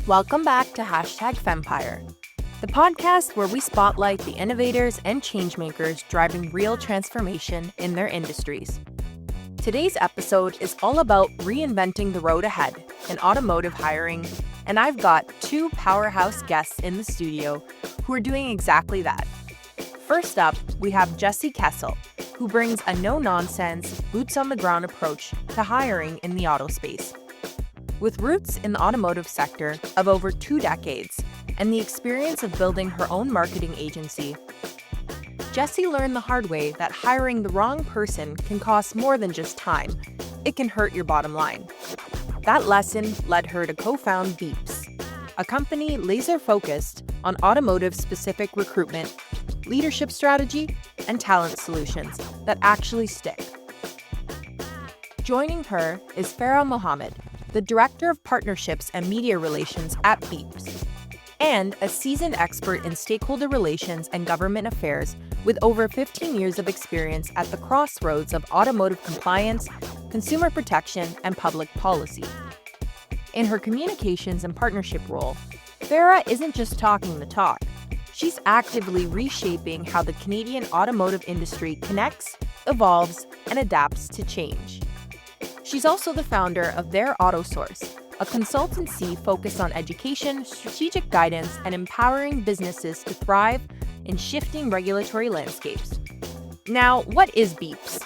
Welcome back to #Fempire, the podcast where we spotlight the innovators and changemakers driving real transformation in their industries. Today's episode is all about reinventing the road ahead in automotive hiring, and I've got two powerhouse guests in the studio who are doing exactly that. First up, we have Jessie Kessel, who brings a no-nonsense, boots-on-the-ground approach to hiring in the auto space. With roots in the automotive sector of over 2 decades and the experience of building her own marketing agency, Jessie learned the hard way that hiring the wrong person can cost more than just time. It can hurt your bottom line. That lesson led her to co-found Beepzz, a company laser-focused on automotive-specific recruitment, leadership strategy, and talent solutions that actually stick. Joining her is Farah Mohammed, the Director of Partnerships and Media Relations at Beepzz, and a seasoned expert in stakeholder relations and government affairs with over 15 years of experience at the crossroads of automotive compliance, consumer protection, and public policy. In her communications and partnership role, Farah isn't just talking the talk. She's actively reshaping how the Canadian automotive industry connects, evolves, and adapts to change. She's also the founder of Their Auto Source, a consultancy focused on education, strategic guidance, and empowering businesses to thrive in shifting regulatory landscapes. Now, what is Beepzz?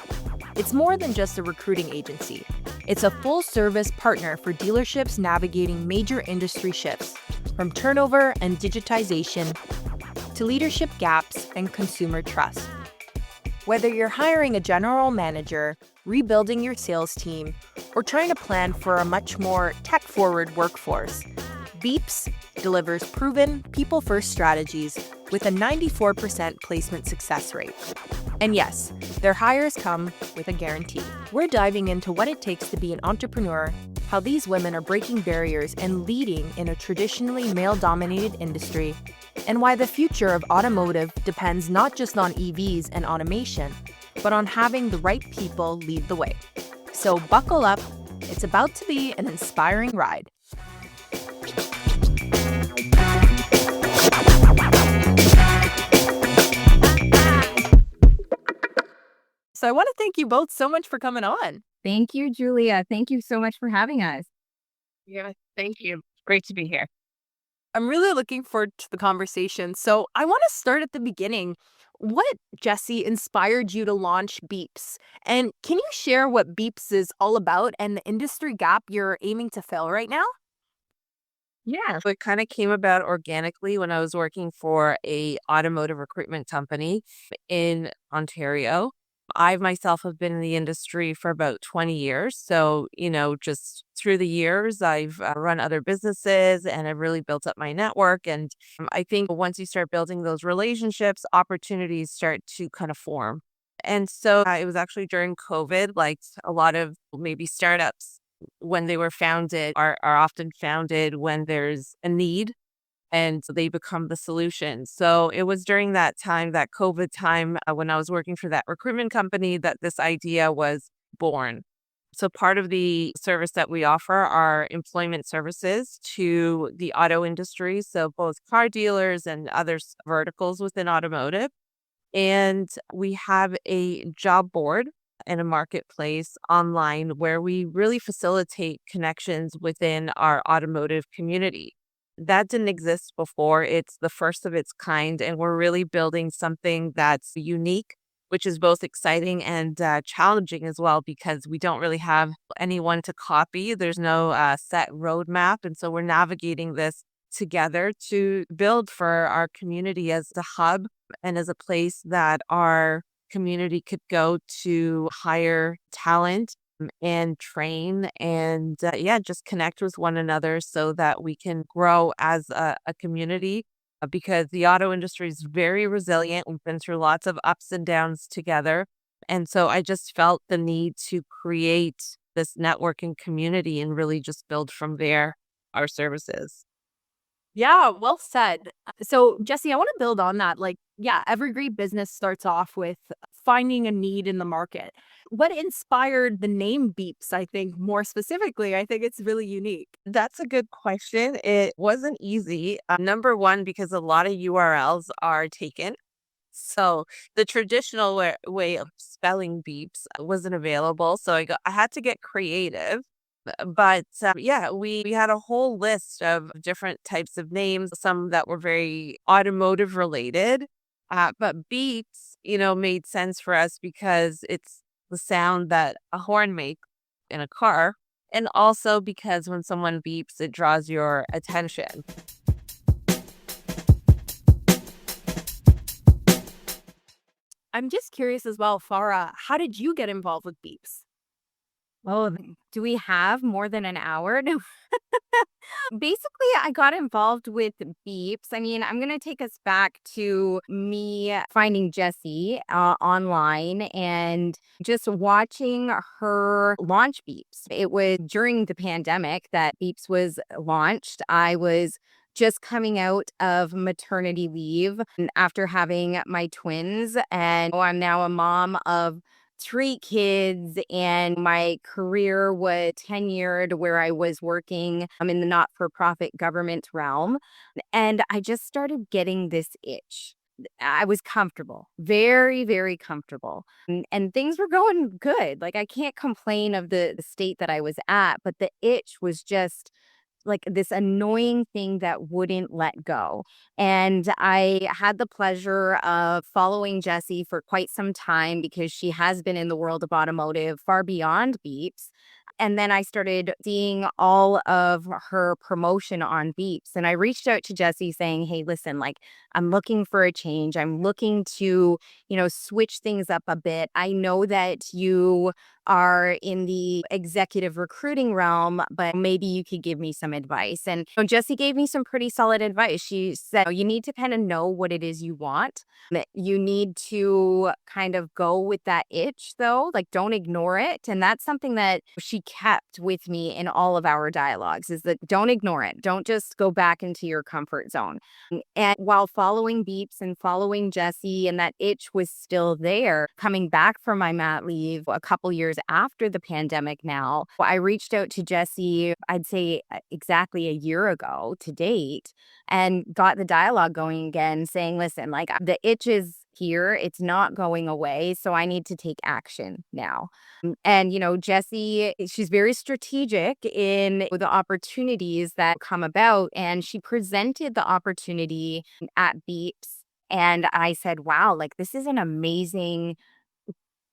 It's more than just a recruiting agency. It's a full-service partner for dealerships navigating major industry shifts, from turnover and digitization to leadership gaps and consumer trust. Whether you're hiring a general manager, rebuilding your sales team, or trying to plan for a much more tech-forward workforce, Beepzz delivers proven, people-first strategies with a 94% placement success rate. And yes, their hires come with a guarantee. We're diving into what it takes to be an entrepreneur, how these women are breaking barriers and leading in a traditionally male-dominated industry, and why the future of automotive depends not just on EVs and automation, but on having the right people lead the way. So buckle up, it's about to be an inspiring ride. So I want to thank you both so much for coming on. Thank you, Julia. Thank you so much for having us. Yeah, thank you. Great to be here. I'm really looking forward to the conversation. So I want to start at the beginning. What, Jessie, inspired you to launch Beepzz? And can you share what Beepzz is all about and the industry gap you're aiming to fill right now? Yeah, so it kind of came about organically when I was working for a automotive recruitment company in Ontario. I myself have been in the industry for about 20 years. So, just through the years, I've run other businesses and I've really built up my network. And I think once you start building those relationships, opportunities start to kind of form. And so it was actually during COVID, like a lot of maybe startups, when they were founded, are often founded when there's a need and they become the solution. So it was during that time, that COVID time, when I was working for that recruitment company, that this idea was born. So part of the service that we offer are employment services to the auto industry, so both car dealers and other verticals within automotive. And we have a job board and a marketplace online where we really facilitate connections within our automotive community. That didn't exist before. It's the first of its kind, and we're really building something that's unique, which is both exciting and challenging as well, because we don't really have anyone to copy. There's no set roadmap, and so we're navigating this together to build for our community as a hub and as a place that our community could go to hire talent and train and just connect with one another so that we can grow as a community, because the auto industry is very resilient. We've been through lots of ups and downs together. And so I just felt the need to create this networking community and really just build from there our services. Yeah, well said. So, Jessie, I want to build on that. Every great business starts off with finding a need in the market. What inspired the name Beepzz? I think more specifically, I think it's really unique. That's a good question. It wasn't easy. Number one, because a lot of URLs are taken. So the traditional way of spelling beeps wasn't available. So I had to get creative. But yeah, we had a whole list of different types of names, some that were very automotive related. But beeps, made sense for us because it's the sound that a horn makes in a car. And also because when someone beeps, it draws your attention. I'm just curious as well, Farah, how did you get involved with Beepzz? Oh, do we have more than an hour? No. Basically, I got involved with Beeps. I mean, I'm going to take us back to me finding Jessie online and just watching her launch Beeps. It was during the pandemic that Beeps was launched. I was just coming out of maternity leave after having my twins, and I'm now a mom of three kids, and my career was tenured where I was working in the not-for-profit government realm. And I just started getting this itch. I was comfortable, very, very comfortable. And things were going good. Like, I can't complain of the state that I was at, but the itch was just like this annoying thing that wouldn't let go. And I had the pleasure of following Jessie for quite some time because she has been in the world of automotive far beyond Beeps. And then I started seeing all of her promotion on Beeps. And I reached out to Jessie saying, hey, listen, like, I'm looking for a change. I'm looking to, switch things up a bit. I know that you are in the executive recruiting realm, but maybe you could give me some advice. And Jessie gave me some pretty solid advice. She said, you need to kind of know what it is you want. You need to kind of go with that itch, though, like, don't ignore it. And that's something that she kept with me in all of our dialogues, is that don't ignore it. Don't just go back into your comfort zone. And while following Beeps and following Jessie, and that itch was still there, coming back from my mat leave a couple years after the pandemic now, I reached out to Jessie, I'd say exactly a year ago to date, and got the dialogue going again, saying, listen, like, the itch is here. It's not going away. So I need to take action now. And, Jessie, she's very strategic in the opportunities that come about. And she presented the opportunity at Beeps. And I said, wow, like, this is an amazing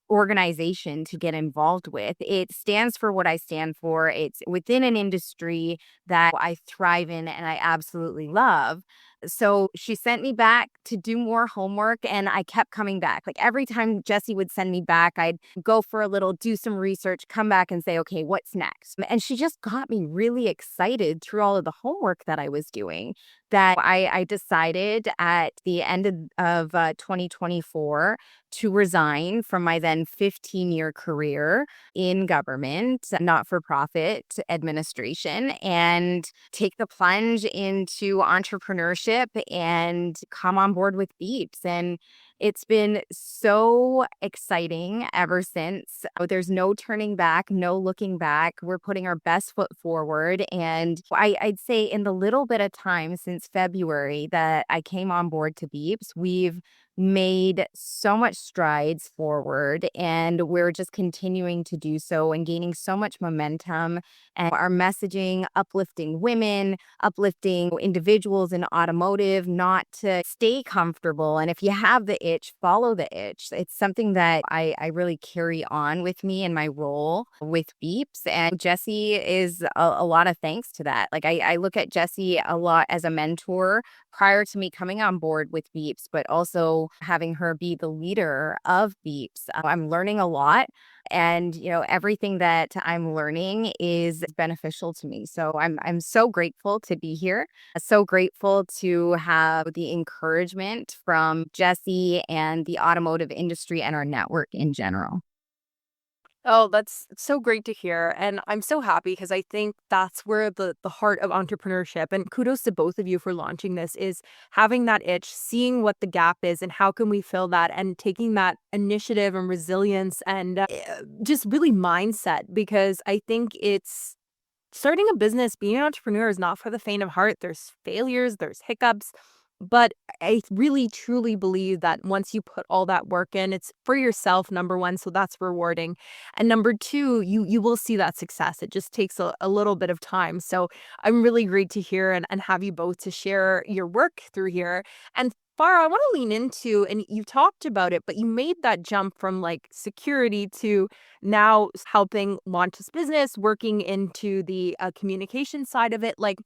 organization to get involved with. It stands for what I stand for. It's within an industry that I thrive in and I absolutely love. So she sent me back to do more homework, and I kept coming back. Like, every time Jessie would send me back, I'd go for a little, do some research, come back and say, okay, what's next? And she just got me really excited through all of the homework that I was doing, that I decided at the end of 2024 to resign from my then 15-year career in government, not-for-profit administration, and take the plunge into entrepreneurship and come on board with Beeps. And it's been so exciting ever since. There's no turning back, no looking back. We're putting our best foot forward. And I'd say in the little bit of time since February that I came on board to Beeps, we've made so much strides forward, and we're just continuing to do so and gaining so much momentum. And our messaging, uplifting women, uplifting individuals in automotive, not to stay comfortable. And if you have the itch, follow the itch. It's something that I really carry on with me in my role with Beeps. And Jessie is a lot of thanks to that. Like, I look at Jessie a lot as a mentor prior to me coming on board with Beeps, but also having her be the leader of Beeps. I'm learning a lot. And, everything that I'm learning is beneficial to me. So I'm so grateful to be here. So grateful to have the encouragement from Jessie and the automotive industry and our network in general. Oh, that's so great to hear. And I'm so happy because I think that's where the heart of entrepreneurship, and kudos to both of you for launching this, is having that itch, seeing what the gap is and how can we fill that, and taking that initiative and resilience and just really mindset, because I think it's starting a business, being an entrepreneur is not for the faint of heart. There's failures, there's hiccups, but I really truly believe that once you put all that work in, it's for yourself, number one, so that's rewarding. And number two, you will see that success. It just takes a little bit of time. So I'm really great to hear and have you both to share your work through here. And Farah, I want to lean into, and you talked about it, but you made that jump from like security to now helping launch this business, working into the communication side of it. Like,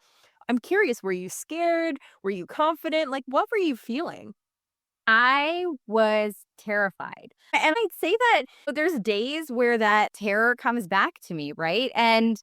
I'm curious, were you scared? Were you confident? Like, what were you feeling? I was terrified. And I'd say that there's days where that terror comes back to me, right? And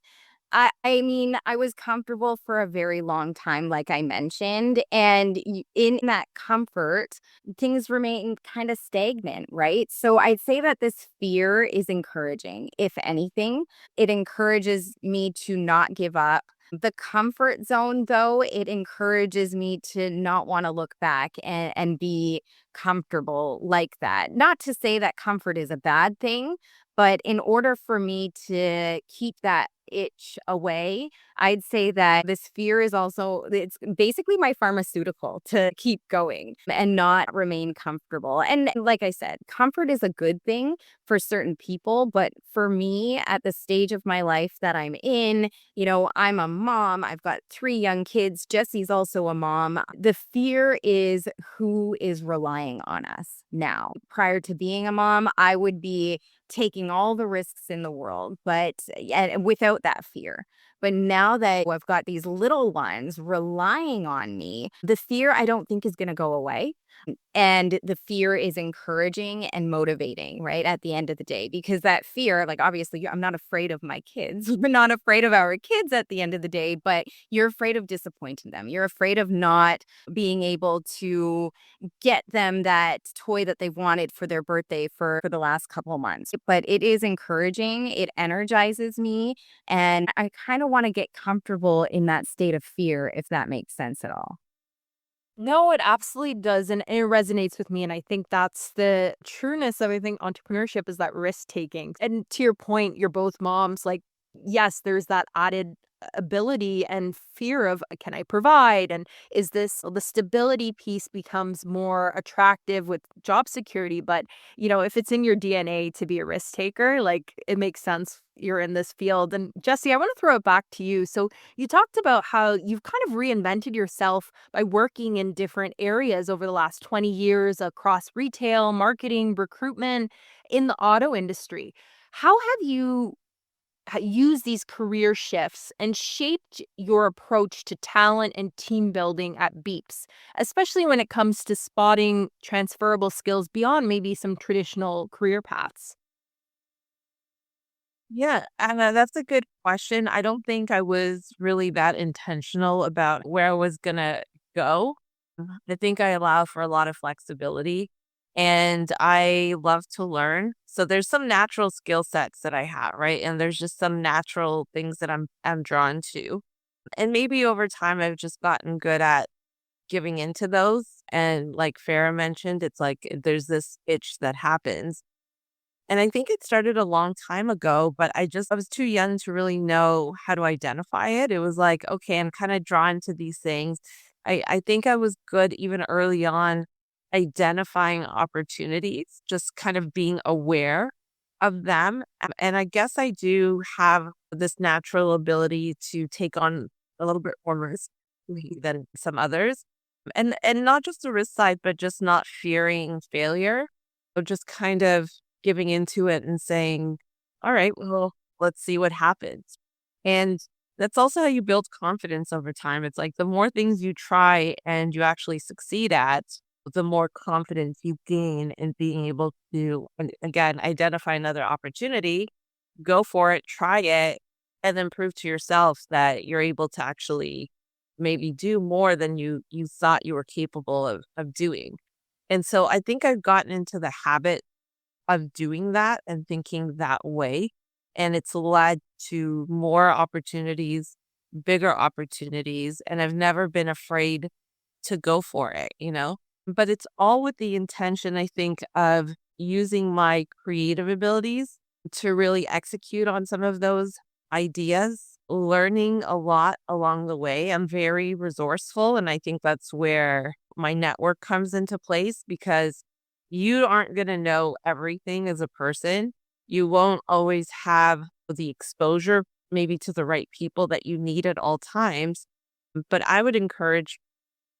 I mean, I was comfortable for a very long time, like I mentioned, and in that comfort, things remain kind of stagnant, right? So I'd say that this fear is encouraging. If anything, it encourages me to not give up. The comfort zone, though, it encourages me to not want to look back and be comfortable like that. Not to say that comfort is a bad thing, but in order for me to keep that itch away, I'd say that this fear is also, it's basically my pharmaceutical to keep going and not remain comfortable. And like I said, comfort is a good thing for certain people, but for me at the stage of my life that I'm in, I'm a mom, I've got 3 young kids, Jessie's also a mom. The fear is who is relying on us now. Prior to being a mom, I would be taking all the risks in the world, but and without that fear. But now that I've got these little ones relying on me, the fear I don't think is going to go away. And the fear is encouraging and motivating, right? At the end of the day, because that fear, like obviously, I'm not afraid of my kids. We're not afraid of our kids at the end of the day, but you're afraid of disappointing them. You're afraid of not being able to get them that toy that they wanted for their birthday for the last couple of months. But it is encouraging, it energizes me, and I kind of want to get comfortable in that state of fear, if that makes sense at all. No, it absolutely does. And it resonates with me. And I think that's the trueness of, I think, entrepreneurship is that risk taking. And to your point, you're both moms. Like, yes, there's that added ability and fear of can I provide? And is this the stability piece becomes more attractive with job security? But, if it's in your DNA to be a risk taker, like it makes sense you're in this field. And Jessie, I want to throw it back to you. So you talked about how you've kind of reinvented yourself by working in different areas over the last 20 years across retail, marketing, recruitment, in the auto industry. How have you used these career shifts and shaped your approach to talent and team building at Beepzz, especially when it comes to spotting transferable skills beyond maybe some traditional career paths? Yeah, and that's a good question. I don't think I was really that intentional about where I was gonna go. I think I allow for a lot of flexibility and I love to learn. So there's some natural skill sets that I have, right? And there's just some natural things that I'm drawn to. And maybe over time I've just gotten good at giving into those. And like Farah mentioned, it's like there's this itch that happens. And I think it started a long time ago, but I was too young to really know how to identify it. It was like, okay, I'm kind of drawn to these things. I think I was good even early on identifying opportunities, just kind of being aware of them. And I guess I do have this natural ability to take on a little bit more risk maybe than some others. And not just the risk side, but just not fearing failure, or just kind of giving into it and saying, all right, well, let's see what happens. And that's also how you build confidence over time. It's like the more things you try and you actually succeed at, the more confidence you gain in being able to, and again, identify another opportunity, go for it, try it, and then prove to yourself that you're able to actually maybe do more than you thought you were capable of doing. And so I think I've gotten into the habit of doing that and thinking that way. And it's led to more opportunities, bigger opportunities. And I've never been afraid to go for it, But it's all with the intention, I think, of using my creative abilities to really execute on some of those ideas, learning a lot along the way. I'm very resourceful, and I think that's where my network comes into place because you aren't going to know everything as a person. You won't always have the exposure maybe to the right people that you need at all times. But I would encourage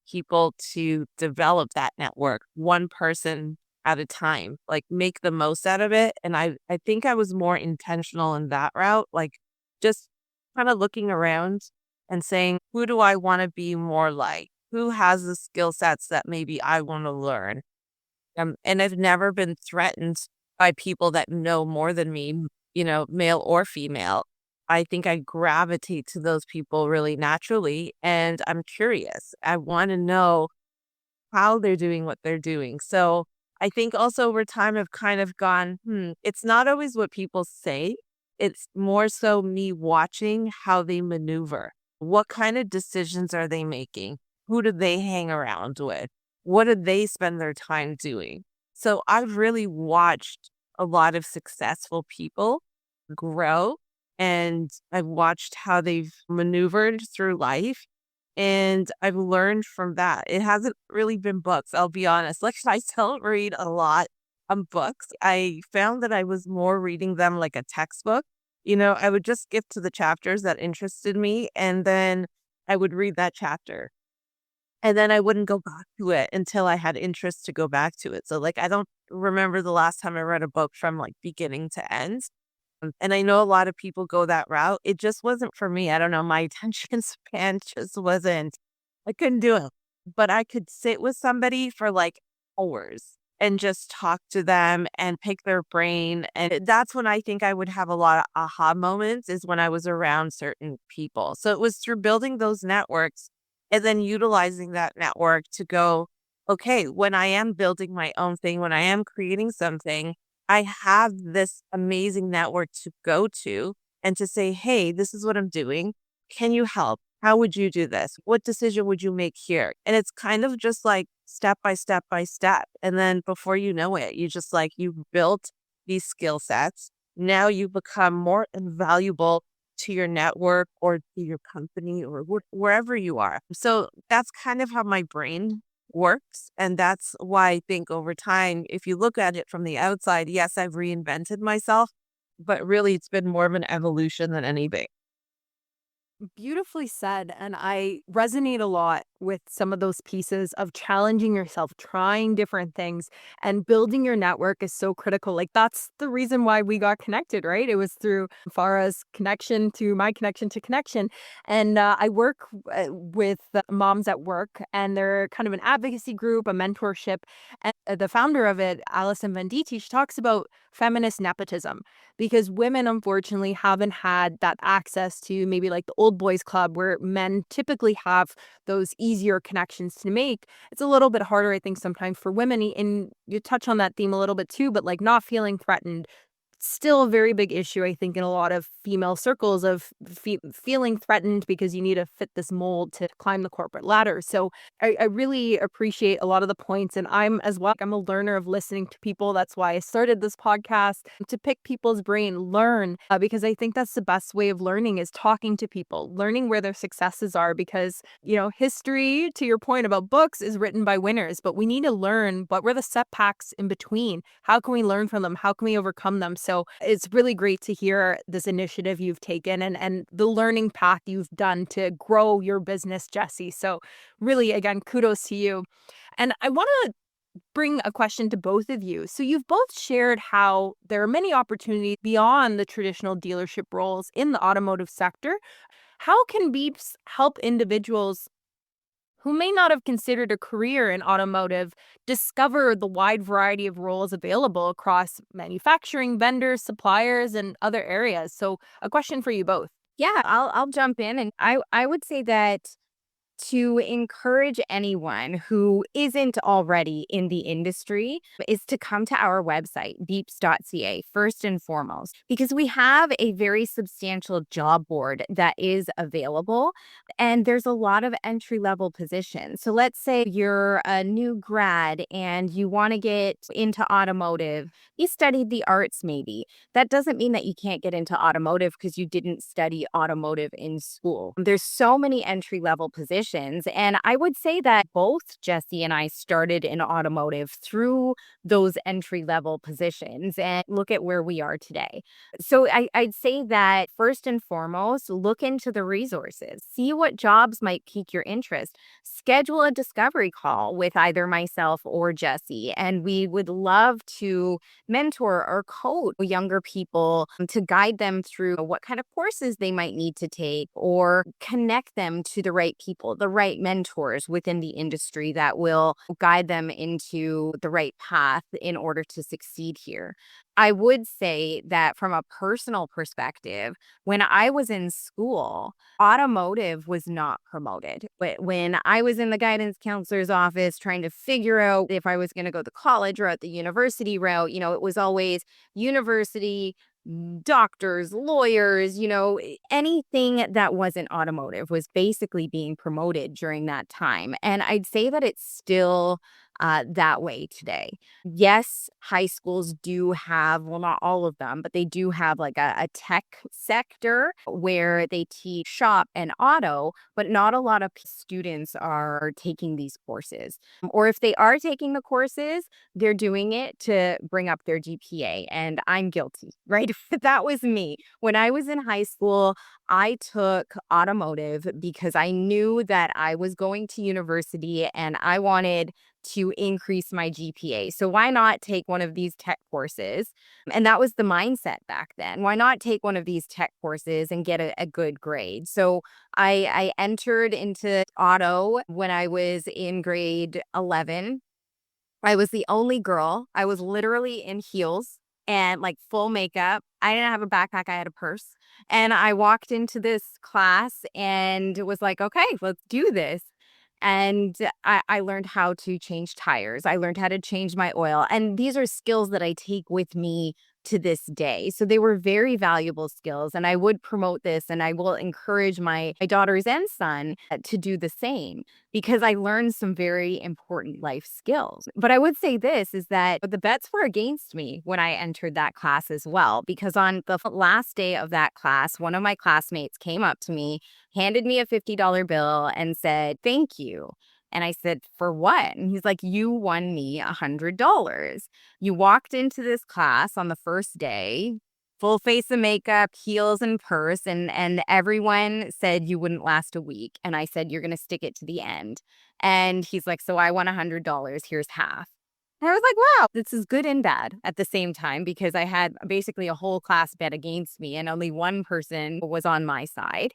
people to develop that network one person at a time, like make the most out of it. And I think I was more intentional in that route, like just kind of looking around and saying, who do I want to be more like? Who has the skill sets that maybe I want to learn? And I've never been threatened by people that know more than me, male or female. I think I gravitate to those people really naturally, and I'm curious. I want to know how they're doing what they're doing. So I think also over time I've kind of gone, it's not always what people say. It's more so me watching how they maneuver. What kind of decisions are they making? Who do they hang around with? What do they spend their time doing? So I've really watched a lot of successful people grow, and I've watched how they've maneuvered through life. And I've learned from that. It hasn't really been books, I'll be honest. Like, I don't read a lot of books. I found that I was more reading them like a textbook. I would just skip to the chapters that interested me, and then I would read that chapter. And then I wouldn't go back to it until I had interest to go back to it. So, like, I don't remember the last time I read a book from like beginning to end. And I know a lot of people go that route. It just wasn't for me. I don't know. My attention span just wasn't, I couldn't do it. But I could sit with somebody for like hours and just talk to them and pick their brain. And that's when I think I would have a lot of aha moments, is when I was around certain people. So it was through building those networks and then utilizing that network to go, okay, when I am building my own thing, when I am creating something, I have this amazing network to go to and to say, hey, this is what I'm doing. Can you help? How would you do this? What decision would you make here? And it's kind of just like step by step by step. And then before you know it, you've built these skill sets. Now you become more invaluable to your network or to your company or wherever you are. So that's kind of how my brain works. And that's why I think over time, if you look at it from the outside, yes, I've reinvented myself, but really it's been more of an evolution than anything. Beautifully said. And I resonate a lot with some of those pieces of challenging yourself, trying different things, and building your network is so critical. Like, that's the reason why we got connected, right? It was through Farah's connection to my connection to connection. And I work with moms at work, and they're kind of an advocacy group, a mentorship. And the founder of it, Alison Venditti, she talks about feminist nepotism, because women unfortunately haven't had that access to maybe like the old boys club where men typically have those easier connections to make. It's a little bit harder, I think, sometimes for women. And you touch on that theme a little bit too, but like not feeling threatened. Still a very big issue, I think, in a lot of female circles of feeling threatened because you need to fit this mold to climb the corporate ladder. So I really appreciate a lot of the points. And I'm as well, I'm a learner of listening to people. That's why I started this podcast, to pick people's brain, learn, because I think that's the best way of learning, is talking to people, learning where their successes are. Because, history, to your point about books, is written by winners, but we need to learn what were the setbacks in between. How can we learn from them? How can we overcome them? So it's really great to hear this initiative you've taken and the learning path you've done to grow your business, Jessie. So really, again, kudos to you. And I want to bring a question to both of you. So you've both shared how there are many opportunities beyond the traditional dealership roles in the automotive sector. How can Beepzz help individuals who may not have considered a career in automotive discover the wide variety of roles available across manufacturing, vendors, suppliers, and other areas? So a question for you both. Yeah, I'll jump in, and I would say that to encourage anyone who isn't already in the industry is to come to our website, beepzz.ca, first and foremost, because we have a very substantial job board that is available. And there's a lot of entry level positions. So let's say you're a new grad and you want to get into automotive. You studied the arts, maybe. That doesn't mean that you can't get into automotive because you didn't study automotive in school. There's so many entry level positions. And I would say that both Jessie and I started in automotive through those entry level positions, and look at where we are today. So I'd say that first and foremost, look into the resources, see what jobs might pique your interest, schedule a discovery call with either myself or Jessie. And we would love to mentor or coach younger people to guide them through what kind of courses they might need to take, or connect them to the right people, the right mentors within the industry that will guide them into the right path in order to succeed here. I would say that from a personal perspective, when I was in school, automotive was not promoted. But when I was in the guidance counselor's office trying to figure out if I was going to go the college route, the university route, it was always university, doctors, lawyers, anything that wasn't automotive was basically being promoted during that time. And I'd say that it's still that way today. Yes, high schools do have, well, not all of them, but they do have like a tech sector where they teach shop and auto, but not a lot of students are taking these courses. Or if they are taking the courses, they're doing it to bring up their GPA. And I'm guilty, right? That was me. When I was in high school, I took automotive because I knew that I was going to university and I wanted to increase my GPA. So why not take one of these tech courses? And that was the mindset back then. Why not take one of these tech courses and get a good grade? So I entered into auto when I was in grade 11. I was the only girl. I was literally in heels and like full makeup. I didn't have a backpack. I had a purse. And I walked into this class and was like, okay, let's do this. And I learned how to change tires. I learned how to change my oil. And these are skills that I take with me to this day. So they were very valuable skills. And I would promote this and I will encourage my daughters and son to do the same because I learned some very important life skills. But I would say this is that the bets were against me when I entered that class as well, because on the last day of that class, one of my classmates came up to me, handed me a $50 bill and said, "Thank you." And I said, "For what?" And he's like, "You won me $100. You walked into this class on the first day, full face of makeup, heels and purse, and everyone said you wouldn't last a week. And I said, you're going to stick it to the end." And he's like, "So I won $100. Here's half." And I was like, wow, this is good and bad at the same time because I had basically a whole class bet against me and only one person was on my side.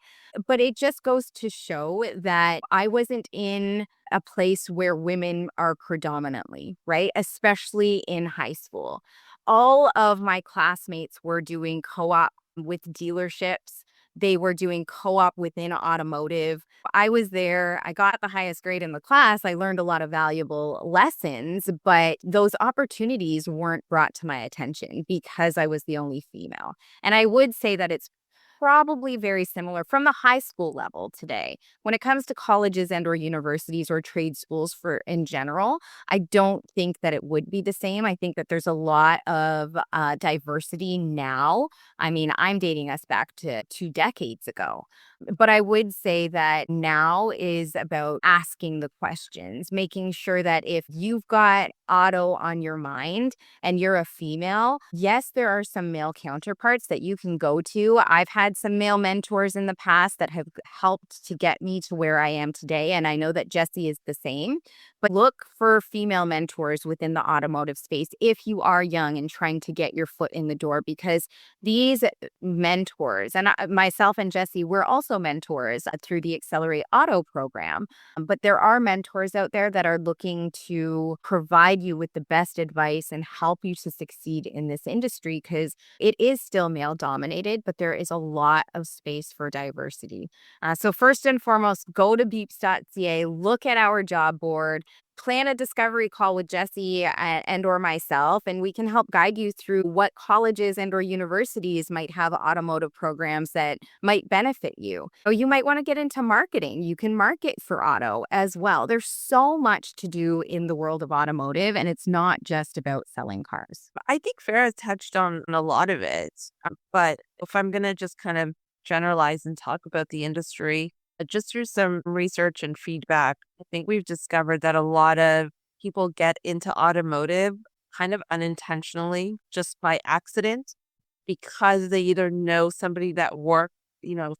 But it just goes to show that I wasn't in a place where women are predominantly, right? Especially in high school. All of my classmates were doing co-op with dealerships. They were doing co-op within automotive. I was there. I got the highest grade in the class. I learned a lot of valuable lessons, but those opportunities weren't brought to my attention because I was the only female. And I would say that it's probably very similar from the high school level today. When it comes to colleges and or universities or trade schools for in general, I don't think that it would be the same. I think that there's a lot of diversity now. I mean, I'm dating us back to 2 decades ago. But I would say that now is about asking the questions, making sure that if you've got auto on your mind and you're a female, yes, there are some male counterparts that you can go to. I've had some male mentors in the past that have helped to get me to where I am today. And I know that Jessie is the same. But look for female mentors within the automotive space if you are young and trying to get your foot in the door, because these mentors, and myself and Jessie, we're also also mentors through the Accelerate Auto program. But there are mentors out there that are looking to provide you with the best advice and help you to succeed in this industry because it is still male dominated, but there is a lot of space for diversity. So first and foremost, go to beepzz.ca, look at our job board, plan a discovery call with Jessie and or myself, and we can help guide you through what colleges and or universities might have automotive programs that might benefit you. Or you might want to get into marketing. You can market for auto as well. There's so much to do in the world of automotive, and it's not just about selling cars. I think Farah touched on a lot of it, but if I'm going to just kind of generalize and talk about the industry, just through some research and feedback, I think we've discovered that a lot of people get into automotive kind of unintentionally, just by accident, because they either know somebody that worked,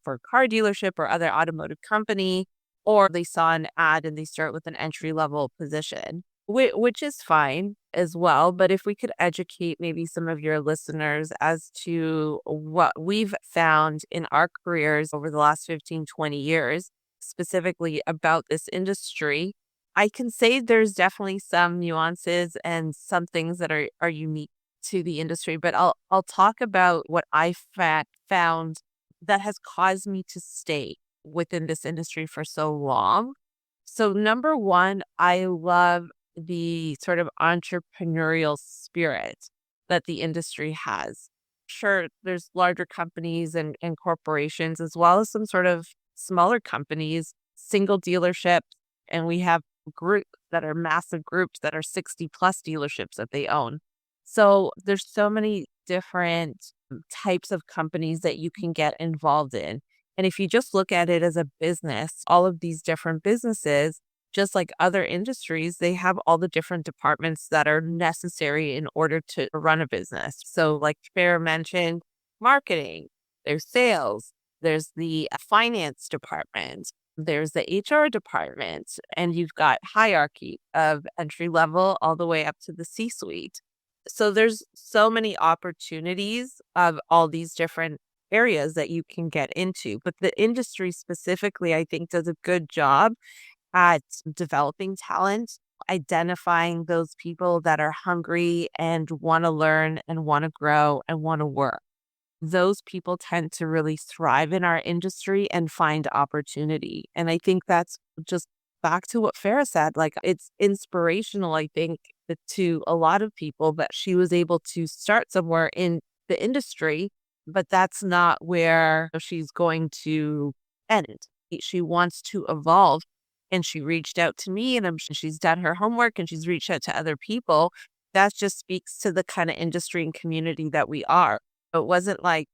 for a car dealership or other automotive company, or they saw an ad and they start with an entry level position, which is fine as well. But if we could educate maybe some of your listeners as to what we've found in our careers over the last 15, 20 years, specifically about this industry, I can say there's definitely some nuances and some things that are unique to the industry, but I'll talk about what I found that has caused me to stay within this industry for so long. So number one, I love the sort of entrepreneurial spirit that the industry has. Sure, there's larger companies and corporations, as well as some sort of smaller companies, single dealerships, and we have groups that are massive groups that are 60 plus dealerships that they own. So there's so many different types of companies that you can get involved in. And if you just look at it as a business, all of these different businesses, just like other industries, they have all the different departments that are necessary in order to run a business. So like Farah mentioned, marketing, there's sales, there's the finance department, there's the HR department, and you've got hierarchy of entry level all the way up to the C-suite. So there's so many opportunities of all these different areas that you can get into. But the industry specifically, I think, does a good job at developing talent, identifying those people that are hungry and want to learn and want to grow and want to work. Those people tend to really thrive in our industry and find opportunity. And I think that's just back to what Farah said. Like, it's inspirational, I think, to a lot of people that she was able to start somewhere in the industry, but that's not where she's going to end. She wants to evolve. And she reached out to me, and she's done her homework and she's reached out to other people. That just speaks to the kind of industry and community that we are. It wasn't like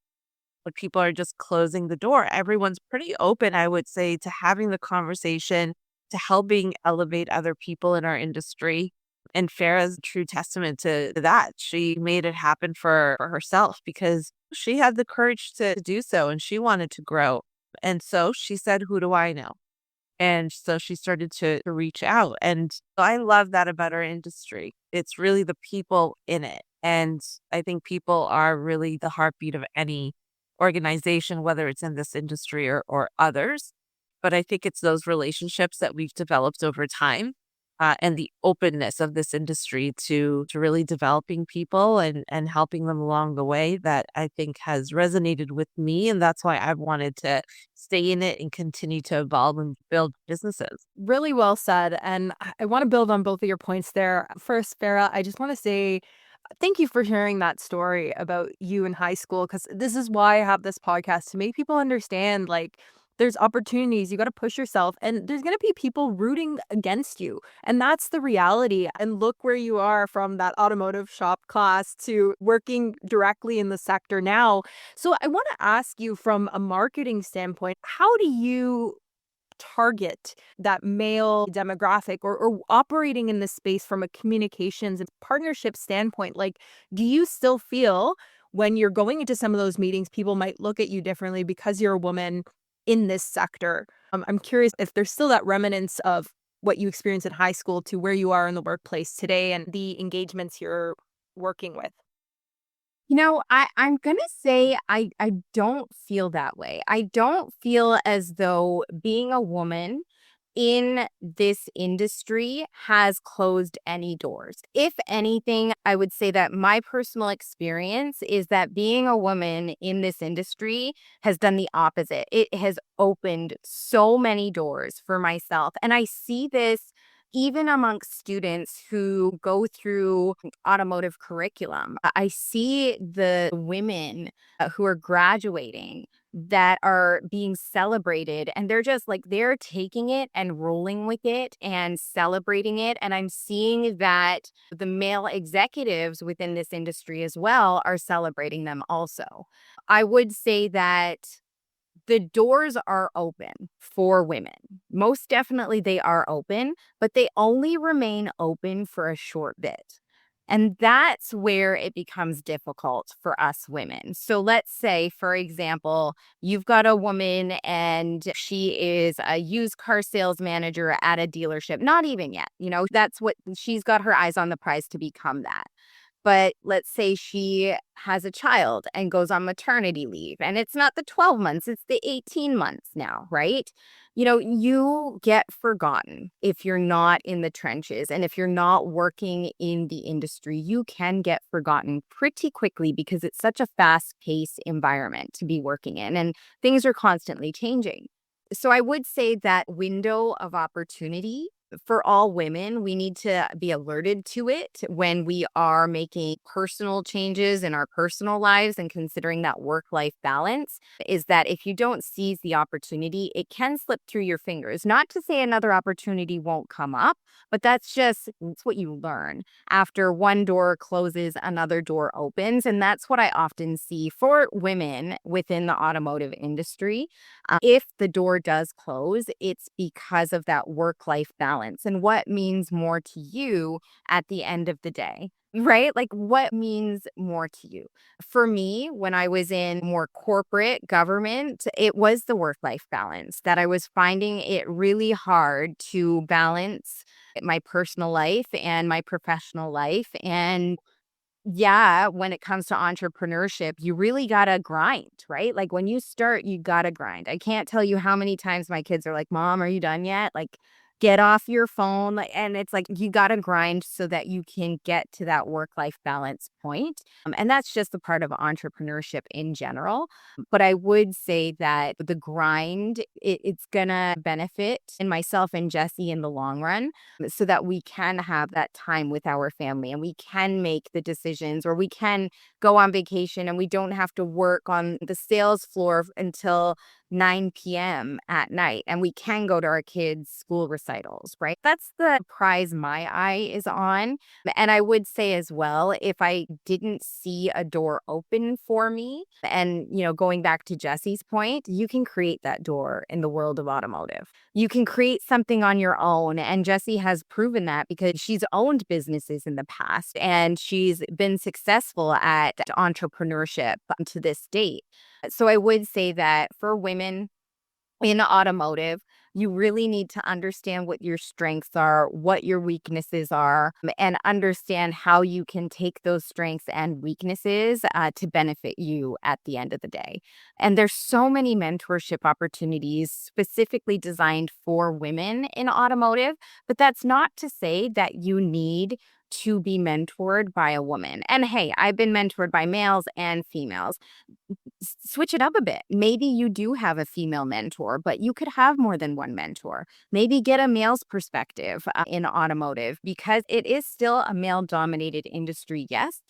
people are just closing the door. Everyone's pretty open, I would say, to having the conversation, to helping elevate other people in our industry. And Farah's a true testament to that. She made it happen for herself because she had the courage to do so, and she wanted to grow. And so she said, who do I know? And so she started to reach out. And I love that about our industry. It's really the people in it. And I think people are really the heartbeat of any organization, whether it's in this industry or others. But I think it's those relationships that we've developed over time and the openness of this industry to really developing people and helping them along the way that I think has resonated with me. And that's why I've wanted to stay in it and continue to evolve and build businesses. Really well said. And I want to build on both of your points there. First, Farah, I just want to say thank you for sharing that story about you in high school, because this is why I have this podcast, to make people understand, like, there's opportunities, you got to push yourself, and there's going to be people rooting against you. And that's the reality. And look where you are, from that automotive shop class to working directly in the sector now. So I want to ask you, from a marketing standpoint, how do you target that male demographic, or operating in this space from a communications and partnership standpoint? Like, do you still feel when you're going into some of those meetings, people might look at you differently because you're a woman in this sector? I'm curious if there's still that remnants of what you experienced in high school to where you are in the workplace today and the engagements you're working with. I'm gonna say I don't feel that way. I don't feel as though being a woman in this industry has closed any doors. If anything, I would say that my personal experience is that being a woman in this industry has done the opposite. It has opened so many doors for myself. And I see this even amongst students who go through automotive curriculum. I see the women who are graduating that are being celebrated, and they're just like they're taking it and rolling with it and celebrating it. And I'm seeing that the male executives within this industry as well are celebrating them also. I would say that the doors are open for women. Most definitely they are open, but they only remain open for a short bit. And that's where it becomes difficult for us women. So let's say, for example, you've got a woman and she is a used car sales manager at a dealership. Not even yet. That's what she's got her eyes on the prize to become that. But let's say she has a child and goes on maternity leave, and it's not the 12 months, it's the 18 months now, right? You get forgotten if you're not in the trenches. And if you're not working in the industry, you can get forgotten pretty quickly because it's such a fast paced environment to be working in, and things are constantly changing. So I would say that window of opportunity for all women, we need to be alerted to it when we are making personal changes in our personal lives and considering that work-life balance. Is that if you don't seize the opportunity, it can slip through your fingers. Not to say another opportunity won't come up, but that's what you learn. After one door closes, another door opens. And that's what I often see for women within the automotive industry. If the door does close, it's because of that work-life balance and what means more to you at the end of the day, right? Like what means more to you? For me, when I was in more corporate government, it was the work-life balance that I was finding it really hard to balance my personal life and my professional life. And yeah, when it comes to entrepreneurship, you really gotta grind, right? Like when you start, you gotta grind. I can't tell you how many times my kids are like, Mom, are you done yet? Like, get off your phone. And it's like, you gotta grind so that you can get to that work-life balance point. And that's just a part of entrepreneurship in general. But I would say that the grind, it's gonna benefit in myself and Jessie in the long run so that we can have that time with our family and we can make the decisions, or we can go on vacation and we don't have to work on the sales floor until 9 p.m. at night, and we can go to our kids' school recitals, right? That's the prize my eye is on. And I would say as well, if I didn't see a door open for me, and, going back to Jessie's point, you can create that door in the world of automotive. You can create something on your own. And Jessie has proven that because she's owned businesses in the past and she's been successful at entrepreneurship to this date. So I would say that for women in automotive, you really need to understand what your strengths are, what your weaknesses are, and understand how you can take those strengths and weaknesses to benefit you at the end of the day. And there's so many mentorship opportunities specifically designed for women in automotive, but that's not to say that you need to be mentored by a woman. And hey, I've been mentored by males and females. Switch it up a bit. Maybe you do have a female mentor, but you could have more than one mentor. Maybe get a male's perspective in automotive, because it is still a male dominated industry, yes.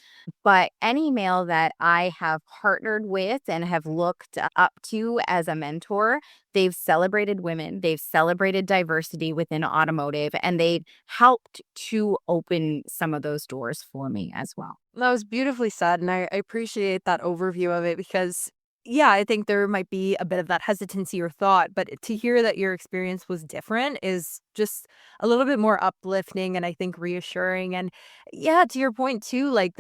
But any male that I have partnered with and have looked up to as a mentor, they've celebrated women, they've celebrated diversity within automotive, and they've helped to open some of those doors for me as well. That was beautifully said, and I appreciate that overview of it because, yeah, I think there might be a bit of that hesitancy or thought, but to hear that your experience was different is just a little bit more uplifting and I think reassuring. And yeah, to your point too, like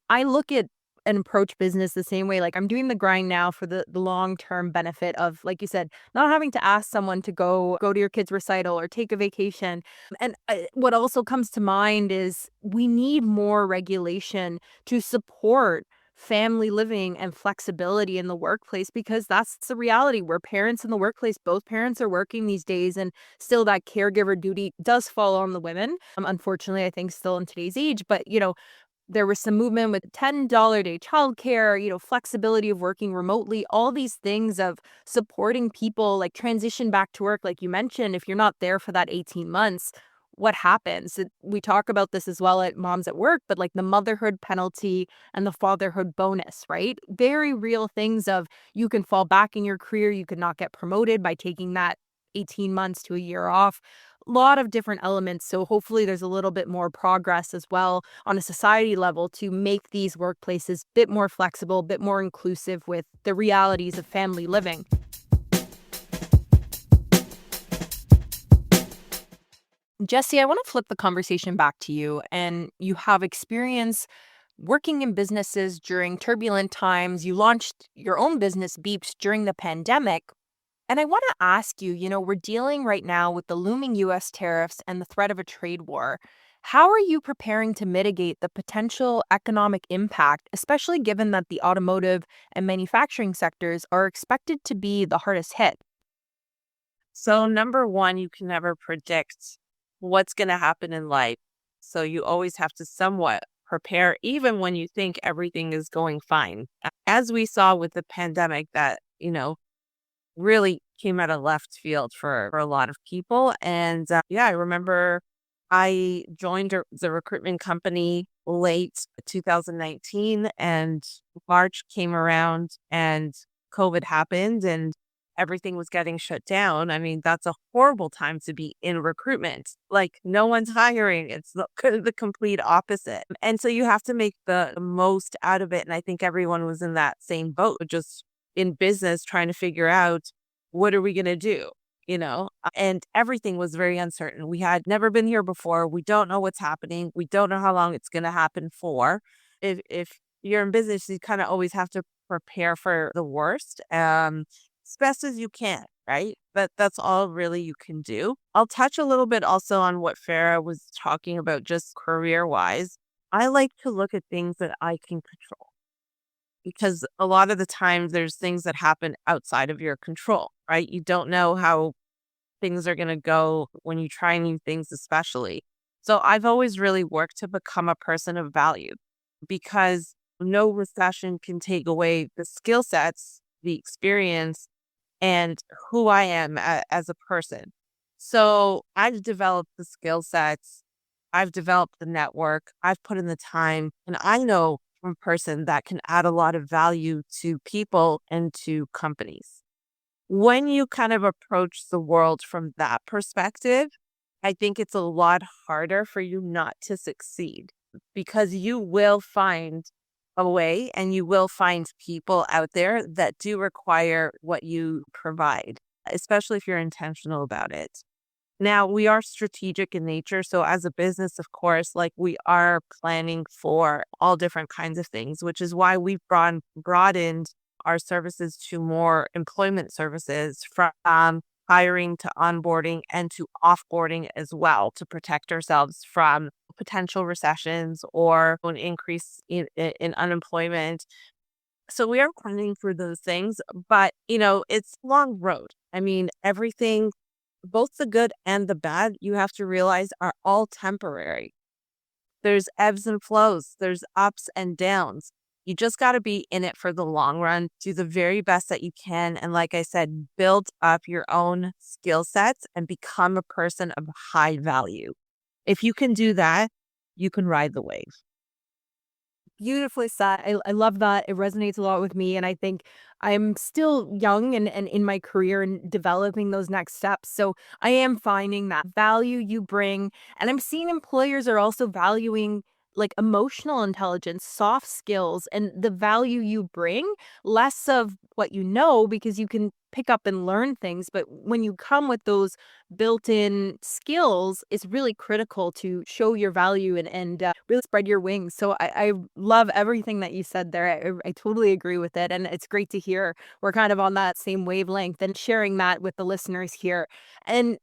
I look at and approach business the same way. Like I'm doing the grind now for the long-term benefit of, like you said, not having to ask someone to go to your kid's recital or take a vacation. And what also comes to mind is we need more regulation to support family living and flexibility in the workplace, because that's the reality. We're parents in the workplace. Both parents are working these days, and still that caregiver duty does fall on the women. Unfortunately, I think still in today's age, but there was some movement with $10 a day childcare, flexibility of working remotely, all these things of supporting people like transition back to work. Like you mentioned, if you're not there for that 18 months, what happens? We talk about this as well at Moms at Work, but like the motherhood penalty and the fatherhood bonus, right? Very real things of you can fall back in your career, you could not get promoted by taking that 18 months to a year off. Lot of different elements. So hopefully there's a little bit more progress as well on a society level to make these workplaces a bit more flexible, a bit more inclusive with the realities of family living. Jessie, I want to flip the conversation back to you. And you have experience working in businesses during turbulent times. You launched your own business, Beepzz, during the pandemic. And I want to ask you, we're dealing right now with the looming US tariffs and the threat of a trade war. How are you preparing to mitigate the potential economic impact, especially given that the automotive and manufacturing sectors are expected to be the hardest hit? So, number one, you can never predict what's going to happen in life. So, you always have to somewhat prepare, even when you think everything is going fine. As we saw with the pandemic, that, really came out of left field for a lot of people. And yeah, I remember I joined the recruitment company late 2019, and March came around and COVID happened and everything was getting shut down. I mean, that's a horrible time to be in recruitment. Like, no one's hiring. It's the complete opposite. And so you have to make the most out of it. And I think everyone was in that same boat, just in business, trying to figure out what are we going to do, and everything was very uncertain. We had never been here before. We don't know what's happening. We don't know how long it's going to happen for. If you're in business, you kind of always have to prepare for the worst as best as you can, right? But that's all really you can do. I'll touch a little bit also on what Farah was talking about, just career wise. I like to look at things that I can control, because a lot of the times there's things that happen outside of your control, right? You don't know how things are going to go when you try new things, especially. So I've always really worked to become a person of value, because no recession can take away the skill sets, the experience, and who I am as a person. So I've developed the skill sets, I've developed the network, I've put in the time, and I know from a person that can add a lot of value to people and to companies. When you kind of approach the world from that perspective, I think it's a lot harder for you not to succeed, because you will find a way and you will find people out there that do require what you provide, especially if you're intentional about it. Now, we are strategic in nature. So as a business, of course, like, we are planning for all different kinds of things, which is why we've broadened our services to more employment services, from hiring to onboarding and to offboarding as well, to protect ourselves from potential recessions or an increase in unemployment. So we are planning for those things, but it's a long road. I mean, everything, both the good and the bad, you have to realize are all temporary. There's ebbs and flows, there's ups and downs. You just got to be in it for the long run, do the very best that you can. And like I said, build up your own skill sets and become a person of high value. If you can do that, you can ride the wave. Beautifully said. I love that. It resonates a lot with me. And I think I'm still young and in my career and developing those next steps. So I am finding that value you bring. And I'm seeing employers are also valuing like emotional intelligence, soft skills, and the value you bring, less of what you know, because you can pick up and learn things. But when you come with those built-in skills, it's really critical to show your value and really spread your wings. So I love everything that you said there. I totally agree with it. And it's great to hear we're kind of on that same wavelength and sharing that with the listeners here. And,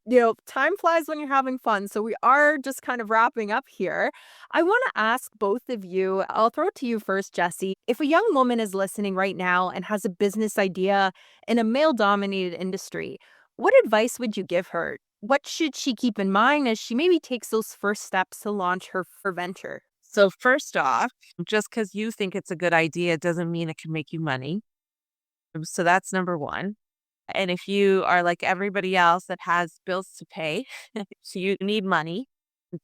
time flies when you're having fun. So we are just kind of wrapping up here. I want to ask both of you, I'll throw it to you first, Jessie. If a young woman is listening right now and has a business idea in a male dominated industry, what advice would you give her? What should she keep in mind as she maybe takes those first steps to launch her venture? So first off, just because you think it's a good idea doesn't mean it can make you money. So that's number one. And if you are like everybody else that has bills to pay, so you need money.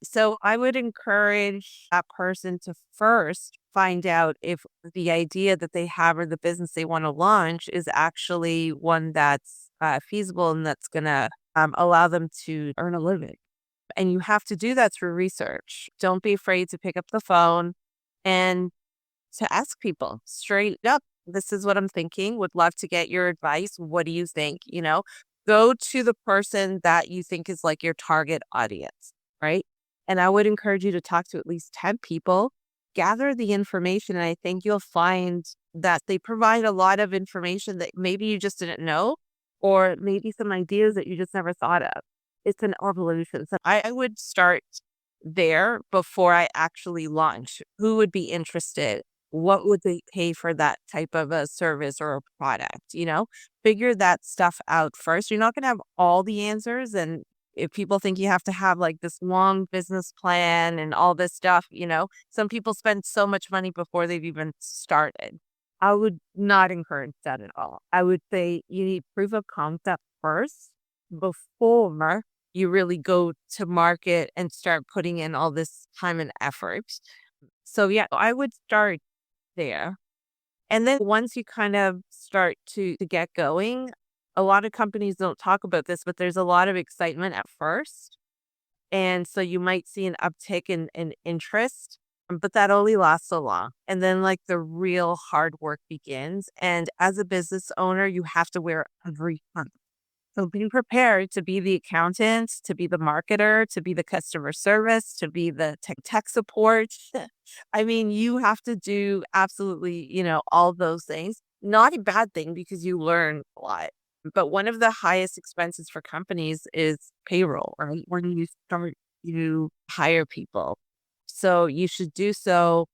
So I would encourage that person to first find out if the idea that they have or the business they want to launch is actually one that's feasible and that's going to allow them to earn a living. And you have to do that through research. Don't be afraid to pick up the phone and to ask people straight up. This is what I'm thinking. Would love to get your advice. What do you think? Go to the person that you think is like your target audience, right? And I would encourage you to talk to at least 10 people, gather the information. And I think you'll find that they provide a lot of information that maybe you just didn't know, or maybe some ideas that you just never thought of. It's an evolution. So I would start there before I actually launch. Who would be interested? What would they pay for that type of a service or a product? Figure that stuff out first. You're not going to have all the answers. And if people think you have to have like this long business plan and all this stuff, some people spend so much money before they've even started. I would not encourage that at all. I would say you need proof of concept first before you really go to market and start putting in all this time and effort. So yeah, I would start there. And then once you kind of start to get going, a lot of companies don't talk about this, but there's a lot of excitement at first. And so you might see an uptick in interest, but that only lasts so long. And then like the real hard work begins. And as a business owner, you have to wear every hat. So be prepared to be the accountant, to be the marketer, to be the customer service, to be the tech support. I mean, you have to do absolutely, all those things. Not a bad thing because you learn a lot. But one of the highest expenses for companies is payroll, right? When you start, you hire people. So you should do so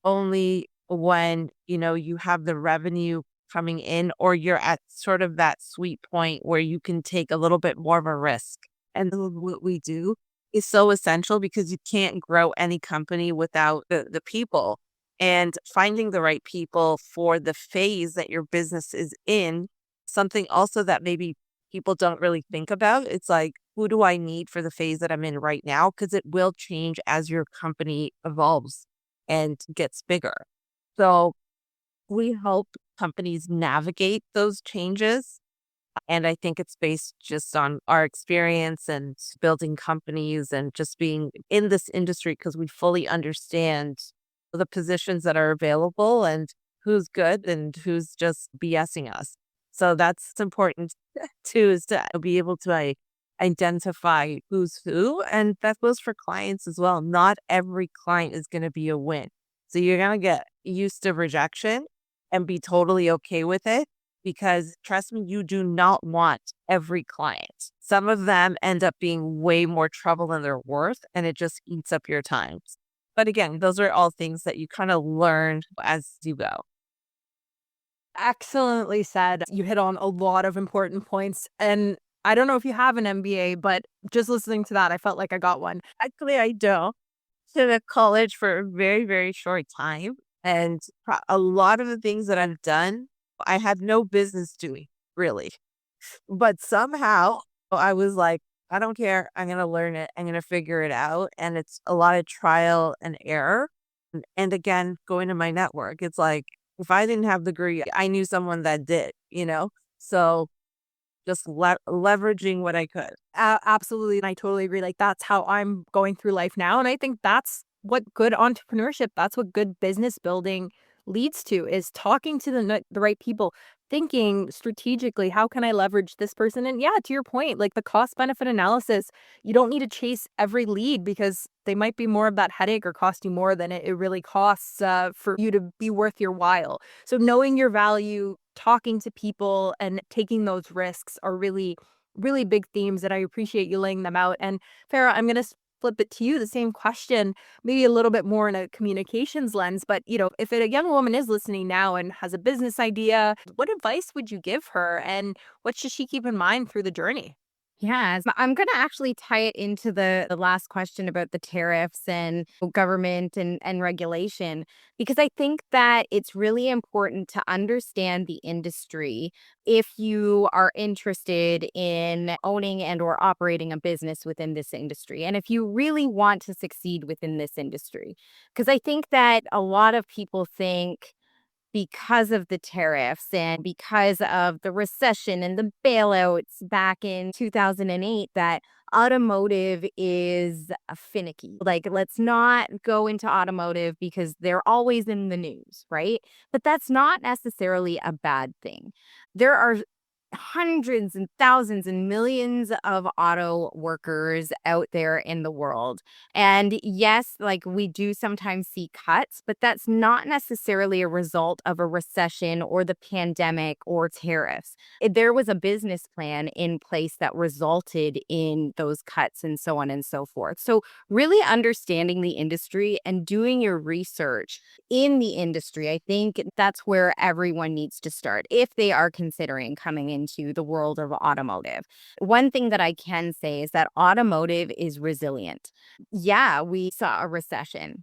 only when, you have the revenue coming in, or you're at sort of that sweet point where you can take a little bit more of a risk. And what we do is so essential because you can't grow any company without the people. And finding the right people for the phase that your business is in, something also that maybe people don't really think about. It's like, who do I need for the phase that I'm in right now? Because it will change as your company evolves and gets bigger. So we help companies navigate those changes. And I think it's based just on our experience and building companies and just being in this industry because we fully understand the positions that are available and who's good and who's just BSing us. So that's important too, is to be able to identify who's who. And that goes for clients as well. Not every client is going to be a win. So you're going to get used to rejection and be totally okay with it, because trust me, you do not want every client. Some of them end up being way more trouble than they're worth, and it just eats up your time. But again, those are all things that you kind of learn as you go. Excellently said. You hit on a lot of important points. And I don't know if you have an MBA, but just listening to that, I felt like I got one. Actually, I don't. To the college for a very, very short time. And a lot of the things that I've done, I had no business doing, really. But somehow I was like, I don't care. I'm going to learn it. I'm going to figure it out. And it's a lot of trial and error. And again, going to my network, it's like, if I didn't have the degree, I knew someone that did, So just leveraging what I could. Absolutely. And I totally agree. Like, that's how I'm going through life now. And I think that's what good entrepreneurship, that's what good business building leads to, is talking to the right people, thinking strategically, how can I leverage this person? And yeah, to your point, like the cost benefit analysis, you don't need to chase every lead because they might be more of that headache or cost you more than it really costs for you to be worth your while. So knowing your value, talking to people, and taking those risks are really, really big themes that I appreciate you laying them out. And Farah, I'm going to flip it to you, the same question, maybe a little bit more in a communications lens. But, if a young woman is listening now and has a business idea, what advice would you give her? And what should she keep in mind through the journey? Yes, I'm going to actually tie it into the last question about the tariffs and government and regulation, because I think that it's really important to understand the industry if you are interested in owning and or operating a business within this industry. And if you really want to succeed within this industry, because I think that a lot of people think because of the tariffs and because of the recession and the bailouts back in 2008 that automotive is finicky. Like, let's not go into automotive because they're always in the news, right? But that's not necessarily a bad thing. There are hundreds and thousands and millions of auto workers out there in the world. And yes, like we do sometimes see cuts, but that's not necessarily a result of a recession or the pandemic or tariffs. There was a business plan in place that resulted in those cuts and so on and so forth. So, really understanding the industry and doing your research in the industry, I think that's where everyone needs to start if they are considering coming into the world of automotive. One thing that I can say is that automotive is resilient. Yeah, we saw a recession.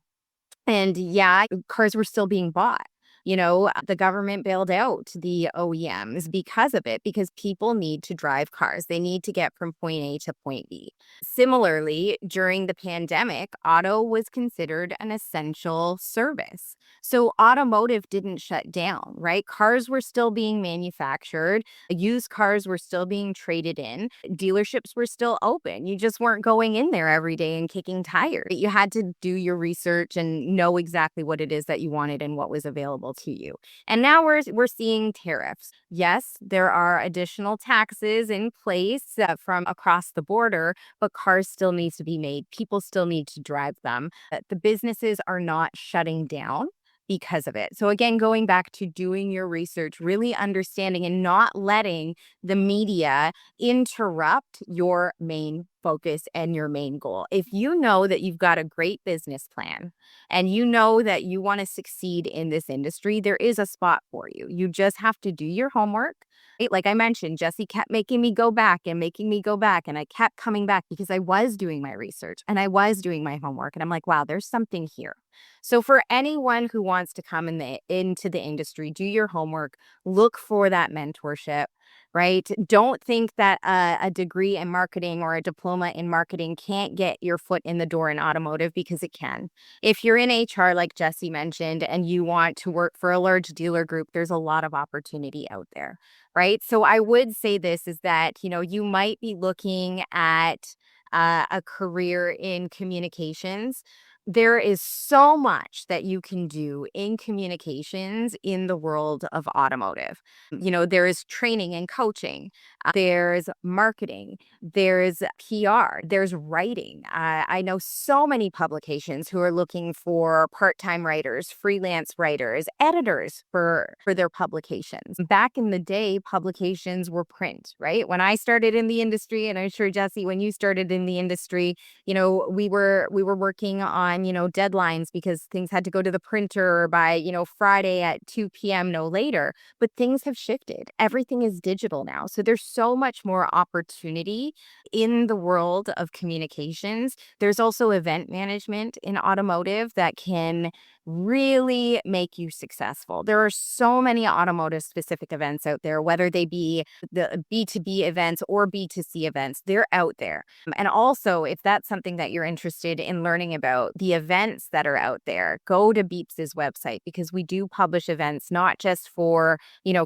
And yeah, cars were still being bought. The government bailed out the OEMs because of it, because people need to drive cars. They need to get from point A to point B. Similarly, during the pandemic, auto was considered an essential service. So automotive didn't shut down, right? Cars were still being manufactured. Used cars were still being traded in. Dealerships were still open. You just weren't going in there every day and kicking tires. You had to do your research and know exactly what it is that you wanted and what was available to you. And now we're seeing tariffs. Yes, there are additional taxes in place from across the border, but cars still need to be made. People still need to drive them. The businesses are not shutting down because of it. So again, going back to doing your research, really understanding and not letting the media interrupt your main focus and your main goal. If you know that you've got a great business plan and you know that you want to succeed in this industry, there is a spot for you. You just have to do your homework. Right? Like I mentioned, Jessie kept making me go back and making me go back. And I kept coming back because I was doing my research and I was doing my homework. And I'm like, wow, there's something here. So for anyone who wants to come into the industry, do your homework, look for that mentorship, right? Don't think that a degree in marketing or a diploma in marketing can't get your foot in the door in automotive, because it can. If you're in HR, like Jessie mentioned, and you want to work for a large dealer group, there's a lot of opportunity out there, right? So I would say this is that, you might be looking at a career in communications. There is so much that you can do in communications in the world of automotive. There is training and coaching, there's marketing, there's PR, there's writing. I know so many publications who are looking for part-time writers, freelance writers, editors for their publications. Back in the day, publications were print, right? When I started in the industry, and I'm sure, Jessie, when you started in the industry, we were working on, deadlines because things had to go to the printer by, Friday at 2 p.m., no later. But things have shifted. Everything is digital now. So there's so much more opportunity in the world of communications. There's also event management in automotive that can really make you successful. There are so many automotive specific events out there, whether they be the B2B events or B2C events, they're out there. And also, if that's something that you're interested in learning about, the events that are out there, go to Beepz's website, because we do publish events not just for,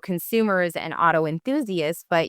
consumers and auto enthusiasts, but,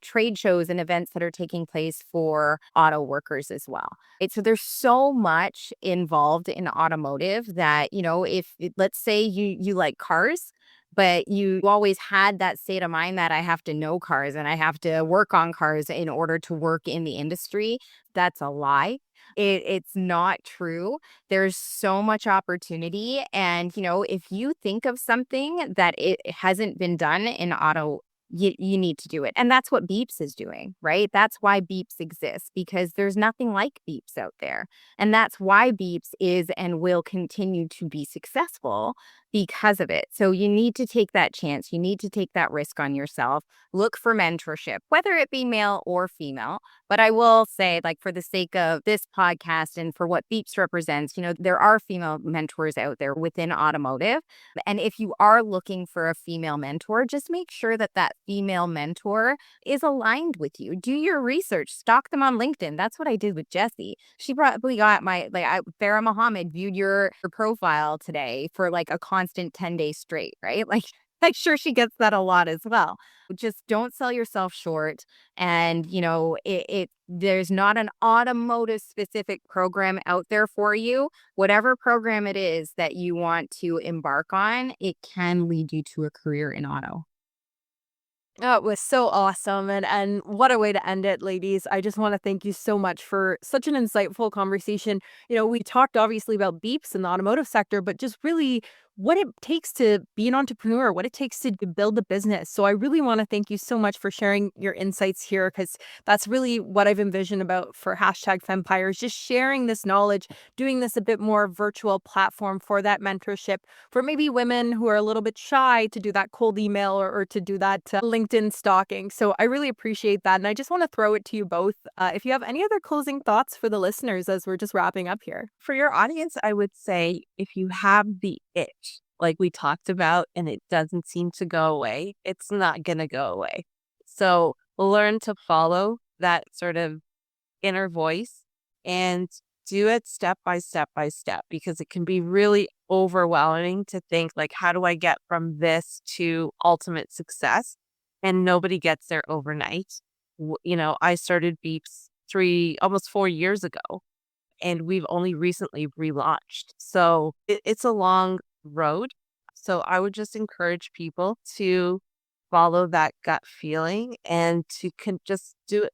trade shows and events that are taking place for auto workers as well. So there's so much involved in automotive that, if let's say you like cars, but you always had that state of mind that I have to know cars and I have to work on cars in order to work in the industry. That's a lie. It's not true. There's so much opportunity. And, if you think of something that it hasn't been done in auto, you need to do it. And that's what Beepzz is doing, right? That's why Beepzz exists, because there's nothing like Beepzz out there. And that's why Beepzz is and will continue to be successful because of it. So you need to take that chance. You need to take that risk on yourself. Look for mentorship, whether it be male or female. But I will say, like, for the sake of this podcast and for what Beepzz represents, there are female mentors out there within automotive. And if you are looking for a female mentor, just make sure that that female mentor is aligned with you. Do your research, stalk them on LinkedIn. That's what I did with Jessie. She probably got Farah Mohammed viewed your profile today for like a constant 10 days straight, right? Like, I'm sure she gets that a lot as well. Just don't sell yourself short. And, there's not an automotive specific program out there for you. Whatever program it is that you want to embark on, it can lead you to a career in auto. Oh, it was so awesome. And what a way to end it, ladies. I just want to thank you so much for such an insightful conversation. We talked obviously about Beepzz in the automotive sector, but just really what it takes to be an entrepreneur, what it takes to build a business. So I really want to thank you so much for sharing your insights here, because that's really what I've envisioned about for #Fempires, just sharing this knowledge, doing this a bit more virtual platform for that mentorship for maybe women who are a little bit shy to do that cold email or to do that LinkedIn stalking. So I really appreciate that. And I just want to throw it to you both. If you have any other closing thoughts for the listeners as we're just wrapping up here. For your audience, I would say if you have the itch, like we talked about, and it doesn't seem to go away, it's not going to go away. So learn to follow that sort of inner voice and do it step by step by step, because it can be really overwhelming to think like, how do I get from this to ultimate success? And nobody gets there overnight. I started Beepzz almost 4 years ago, and we've only recently relaunched. So it's a long road. So I would just encourage people to follow that gut feeling and to just do it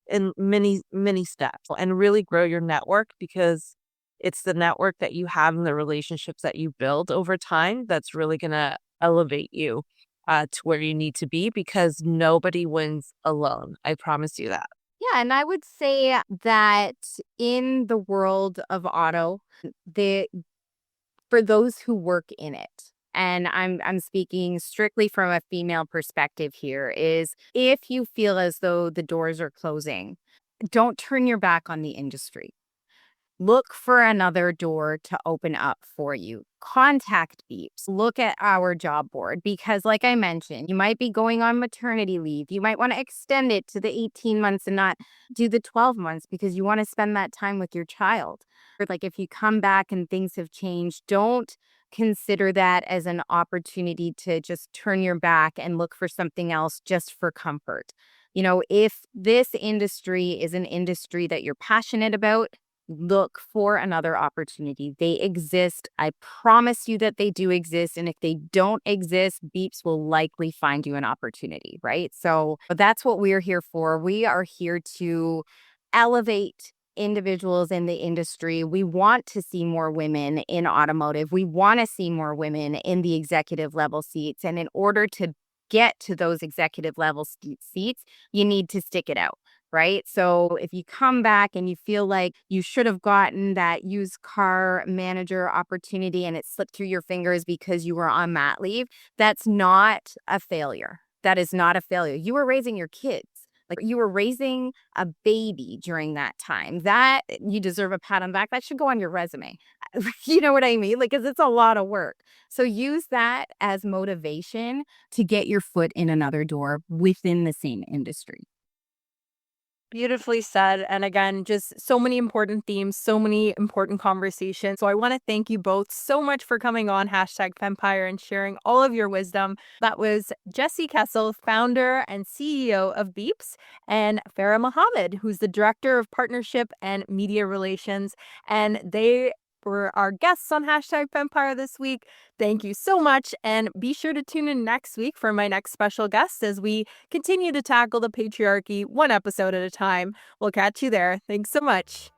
in many, many steps and really grow your network, because it's the network that you have and the relationships that you build over time that's really going to elevate you to where you need to be, because nobody wins alone. I promise you that. Yeah, and I would say that in the world of auto, for those who work in it, and I'm speaking strictly from a female perspective here, is if you feel as though the doors are closing, don't turn your back on the industry. Look for another door to open up for you. Contact Beepzz. Look at our job board, because like I mentioned, you might be going on maternity leave. You might want to extend it to the 18 months and not do the 12 months because you want to spend that time with your child. Or like if you come back and things have changed, don't consider that as an opportunity to just turn your back and look for something else just for comfort. If this industry is an industry that you're passionate about, look for another opportunity. They exist. I promise you that they do exist. And if they don't exist, Beepzz will likely find you an opportunity, right? So that's what we're here for. We are here to elevate individuals in the industry. We want to see more women in automotive. We want to see more women in the executive level seats. And in order to get to those executive level seats, you need to stick it out. Right? So if you come back and you feel like you should have gotten that used car manager opportunity and it slipped through your fingers because you were on mat leave, that's not a failure. That is not a failure. You were raising your kids. Like, you were raising a baby during that time. That you deserve a pat on the back. That should go on your resume. You know what I mean? Like, 'cause it's a lot of work. So use that as motivation to get your foot in another door within the same industry. Beautifully said. And again, just so many important themes, so many important conversations. So I want to thank you both so much for coming on #Fempire and sharing all of your wisdom. That was Jessie Kessel, founder and CEO of Beepzz, and Farah Mohammed, who's the director of partnership and media relations. And they were our guests on #Empire this week. Thank you so much. And be sure to tune in next week for my next special guest as we continue to tackle the patriarchy one episode at a time. We'll catch you there. Thanks so much.